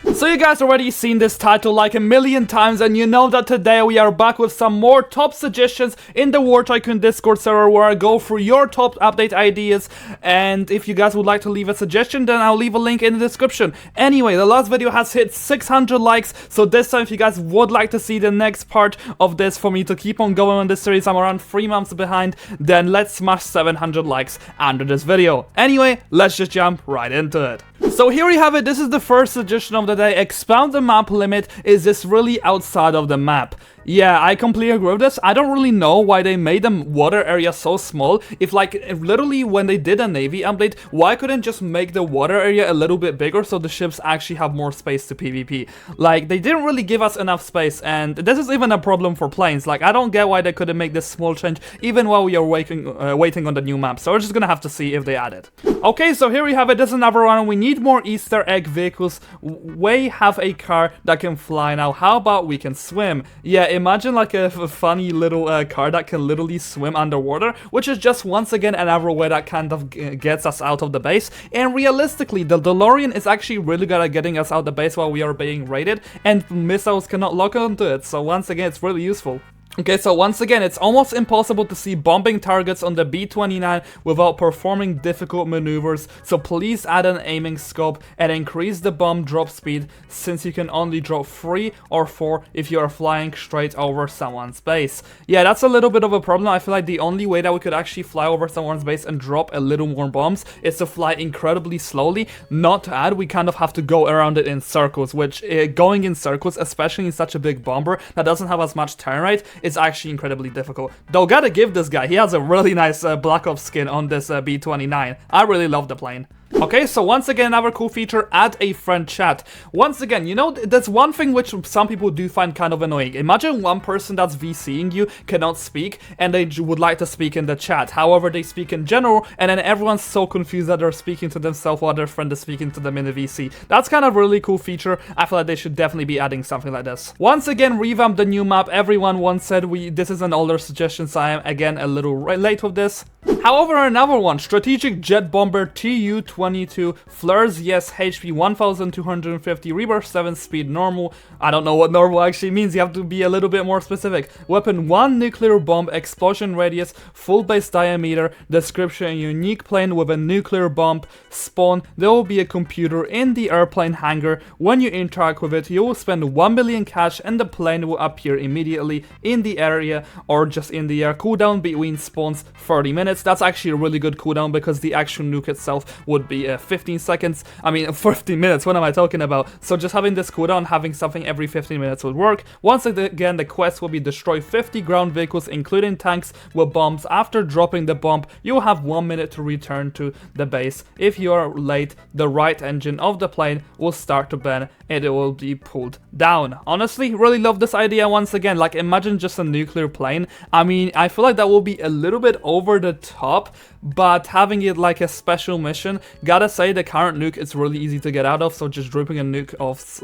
So you guys already seen this title like a million times, and you know that today we are back with some more top suggestions in the War Tycoon Discord server where I go through your top update ideas. And if you guys would like to leave a suggestion, then I'll leave a link in the description. Anyway, the last video has hit 600 likes, so this time if you guys would like to see the next part of this for me to keep on going on this series, I'm around 3 months behind, then let's smash 700 likes under this video. Anyway, let's just jump right into it. So here we have it. This is the first suggestion of the day. Expand the map limit. Is this really outside of the map? Yeah, I completely agree with this. I don't really know why they made the water area so small. If literally when they did a Navy update, why couldn't just make the water area a little bit bigger so the ships actually have more space to PvP? Like, they didn't really give us enough space, and this is even a problem for planes. Like, I don't get why they couldn't make this small change even while we are waiting on the new map. So we're just gonna have to see if they add it. Okay, so here we have it. This is another one. We need more Easter egg vehicles. We have a car that can fly now. How about we can swim? Yeah, imagine like a funny little car that can literally swim underwater, which is just once again another way that kind of gets us out of the base. And realistically, the DeLorean is actually really good at getting us out of the base while we are being raided, and missiles cannot lock onto it. So once again, it's really useful. Okay, so once again, it's almost impossible to see bombing targets on the B-29 without performing difficult maneuvers, so please add an aiming scope and increase the bomb drop speed, since you can only drop 3 or 4 if you are flying straight over someone's base. Yeah, that's a little bit of a problem. I feel like the only way that we could actually fly over someone's base and drop a little more bombs is to fly incredibly slowly. Not to add, we kind of have to go around it in circles, which going in circles, especially in such a big bomber that doesn't have as much turn rate, is actually incredibly difficult. Though gotta give this guy, he has a really nice Black Ops skin on this B-29. I really love the plane. Okay, so once again, another cool feature, add a friend chat. Once again, you know, that's one thing which some people do find kind of annoying. Imagine one person that's VCing you cannot speak, and they would like to speak in the chat. However, they speak in general, and then everyone's so confused that they're speaking to themselves while their friend is speaking to them in the VC. That's kind of a really cool feature. I feel like they should definitely be adding something like this. Once again, revamp the new map. Everyone once said this is an older suggestion, so I am again a little late with this. However, another one, strategic jet bomber Tu-22, flares yes, HP 1250, rebirth 7, speed normal. I don't know what normal actually means, you have to be a little bit more specific. Weapon 1 nuclear bomb, explosion radius, full base diameter, description, unique plane with a nuclear bomb, spawn. There will be a computer in the airplane hangar. When you interact with it, you will spend 1 million cash and the plane will appear immediately in the area or just in the air. Cooldown between spawns 30 minutes. That's actually a really good cooldown because the actual nuke itself would be 15 seconds. I mean 15 minutes, what am I talking about? So just having this cooldown, having something every 15 minutes would work. Once again, the quest will be destroy 50 ground vehicles including tanks with bombs. After dropping the bomb, you will have 1 minute to return to the base. If you are late, the right engine of the plane will start to burn and it will be pulled down. Honestly, really love this idea. Once again, like, imagine just a nuclear plane. I mean, I feel like that will be a little bit over the top, but having it like a special mission, gotta say the current nuke is really easy to get out of, so just dropping a nuke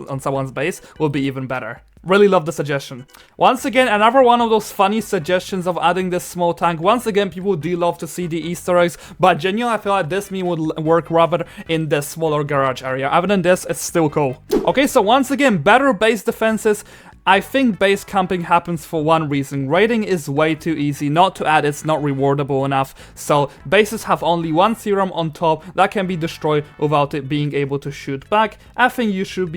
on someone's base will be even better. Really love the suggestion. Once again, another one of those funny suggestions of adding this small tank. Once again, people do love to see the Easter eggs, but genuinely I feel like this meme would work rather in the smaller garage area. Other than this, it's still cool. Okay, so once again, better base defenses. I think base camping happens for one reason. Raiding is way too easy. Not to add, it's not rewardable enough. So bases have only one serum on top that can be destroyed without it being able to shoot back. I think you should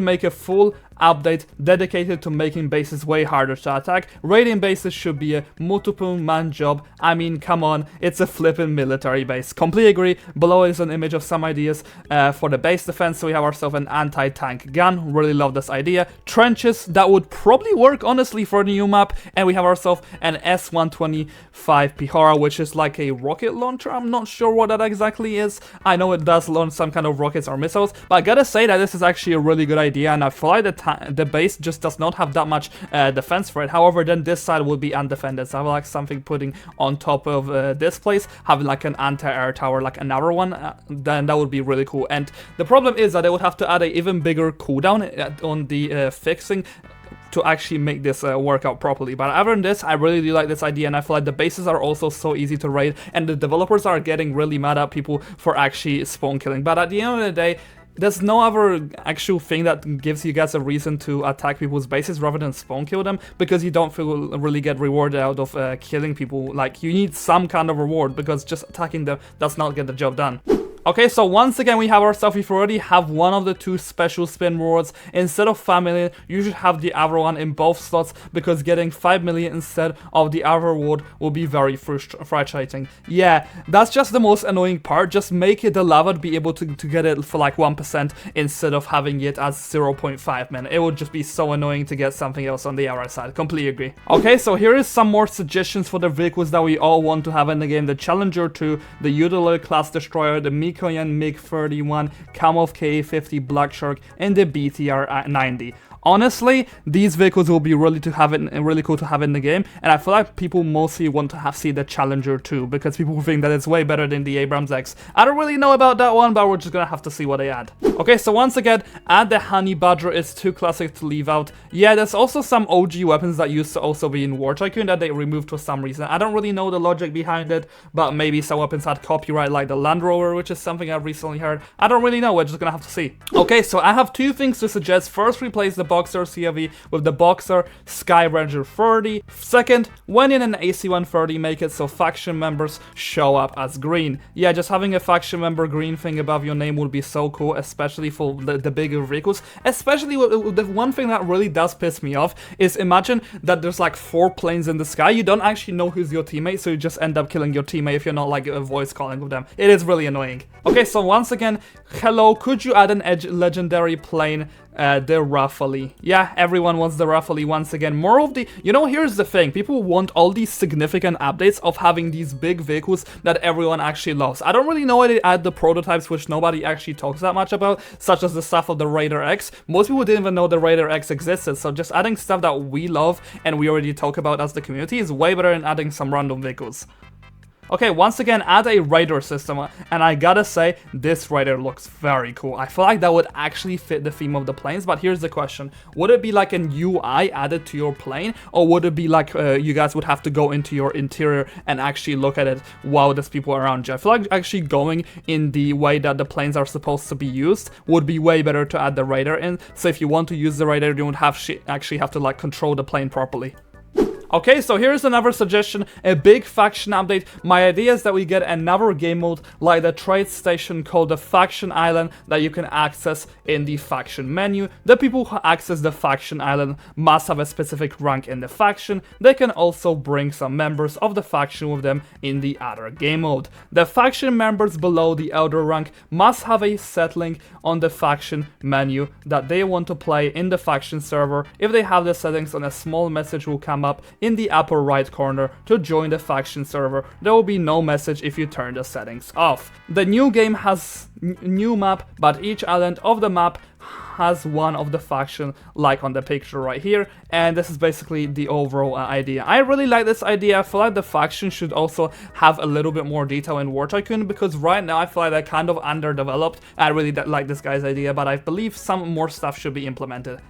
make a full update dedicated to making bases way harder to attack. Raiding bases should be a multiple man job. I mean, come on, it's a flippin' military base. Completely agree. Below is an image of some ideas for the base defense. So we have ourselves an anti-tank gun. Really love this idea. Trenches, that would probably work honestly for the new map. And we have ourselves an S-125 Pihara, which is like a rocket launcher. I'm not sure what that exactly is. I know it does launch some kind of rockets or missiles, but I gotta say that this is actually a really good idea, and I feel like the base just does not have that much defense for it. However, then this side will be undefended, so I would like something putting on top of this place, having like an anti-air tower, like another one, then that would be really cool. And the problem is that they would have to add an even bigger cooldown on the fixing to actually make this work out properly. But other than this, I really do like this idea, and I feel like the bases are also so easy to raid, and the developers are getting really mad at people for actually spawn killing. But at the end of the day, there's no other actual thing that gives you guys a reason to attack people's bases rather than spawn kill them, because you don't feel really get rewarded out of killing people. Like, you need some kind of reward, because just attacking them does not get the job done. Okay, so once again we have ourselves, if we already have one of the two special spin rewards, instead of 5 million, you should have the other one in both slots, because getting 5 million instead of the other reward will be very frustrating. Yeah, that's just the most annoying part. Just make it the lava be able to get it for like 1% instead of having it as 0.5, man. It would just be so annoying to get something else on the other side. Completely agree. Okay, so here is some more suggestions for the vehicles that we all want to have in the game. The Challenger 2, the Utility Class Destroyer, the Mikoyan MiG-31, Kamov Ka-50 Black Shark, and the BTR-90. Honestly, these vehicles will be really cool to have in the game, and I feel like people mostly want to see the Challenger 2, because people think that it's way better than the Abrams X. I don't really know about that one, but we're just gonna have to see what they add. Okay, so once again, add the Honey Badger. Is too classic to leave out. Yeah, there's also some OG weapons that used to also be in War Tycoon that they removed for some reason. I don't really know the logic behind it, but maybe some weapons had copyright, like the Land Rover, which is something I've recently heard. I don't really know, we're just gonna have to see. Okay, so I have two things to suggest. First, replace the Boxer CRV with the Boxer Sky Ranger 30. Second, when in an AC-130, make it so faction members show up as green. Yeah, just having a faction member green thing above your name would be so cool, especially for the bigger vehicles. Especially the one thing that really does piss me off is, imagine that there's like 4 planes in the sky. You don't actually know who's your teammate, so you just end up killing your teammate if you're not like a voice calling with them. It is really annoying. Okay, so once again, hello, could you add an legendary plane? The Rafale. Yeah, everyone wants the Rafale once again. More of the... You know, here's the thing. People want all these significant updates of having these big vehicles that everyone actually loves. I don't really know why they add the prototypes, which nobody actually talks that much about, such as the stuff of the Raider X. Most people didn't even know the Raider X existed, so just adding stuff that we love and we already talk about as the community is way better than adding some random vehicles. Okay, once again, add a Raider system, and I gotta say, this Raider looks very cool. I feel like that would actually fit the theme of the planes, but here's the question. Would it be like an UI added to your plane, or would it be like you guys would have to go into your interior and actually look at it while there's people around you? I feel like actually going in the way that the planes are supposed to be used would be way better to add the Raider in, so if you want to use the Raider, you would actually have to like control the plane properly. Okay, so here's another suggestion, a big faction update. My idea is that we get another game mode like the trade station called the Faction Island that you can access in the faction menu. The people who access the Faction Island must have a specific rank in the faction. They can also bring some members of the faction with them in the other game mode. The faction members below the elder rank must have a setting on the faction menu that they want to play in the faction server. If they have the settings on, a small message will come up in the upper right corner to join the faction server. There will be no message if you turn the settings off. The new game has new map, but each island of the map has one of the faction, like on the picture right here, and this is basically the overall idea. I really like this idea. I feel like the faction should also have a little bit more detail in War Tycoon, because right now I feel like they're kind of underdeveloped. I really like this guy's idea, but I believe some more stuff should be implemented.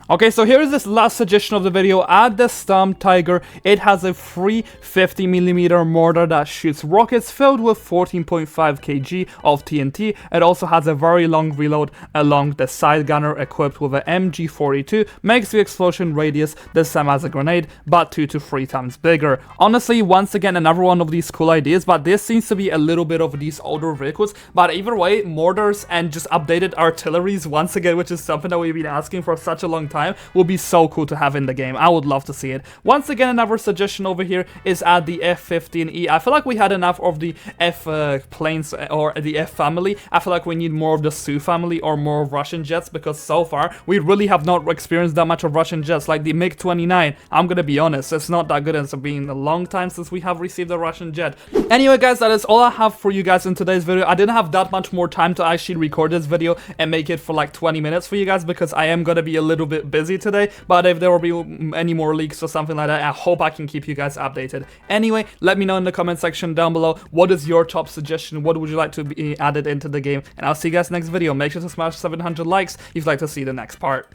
Okay, so here's this last suggestion of the video. Add the Storm Tiger. It has a free 50mm mortar that shoots rockets filled with 14.5 kg of TNT. It also has a very long reload along the side gunner equipped with an MG42. Makes the explosion radius the same as a grenade, but 2 to 3 times bigger. Honestly, once again, another one of these cool ideas, but this seems to be a little bit of these older vehicles. But either way, mortars and just updated artilleries once again, which is something that we've been asking for such a long time, will be so cool to have in the game. I would love to see it. Once again, another suggestion over here is add the F-15E. I feel like we had enough of the F planes or the F family. I feel like we need more of the Su family or more of Russian jets, because so far we really have not experienced that much of Russian jets. Like the MiG-29, I'm gonna be honest, it's not that good. It's been a long time since we have received a Russian jet. Anyway guys, that is all I have for you guys in today's video. I didn't have that much more time to actually record this video and make it for like 20 minutes for you guys, because I am gonna be a little bit busy today, but if there will be any more leaks or something like that, I hope I can keep you guys updated. Anyway, let me know in the comment section down below, what is your top suggestion, what would you like to be added into the game, and I'll see you guys next video. Make sure to smash 700 likes if you'd like to see the next part.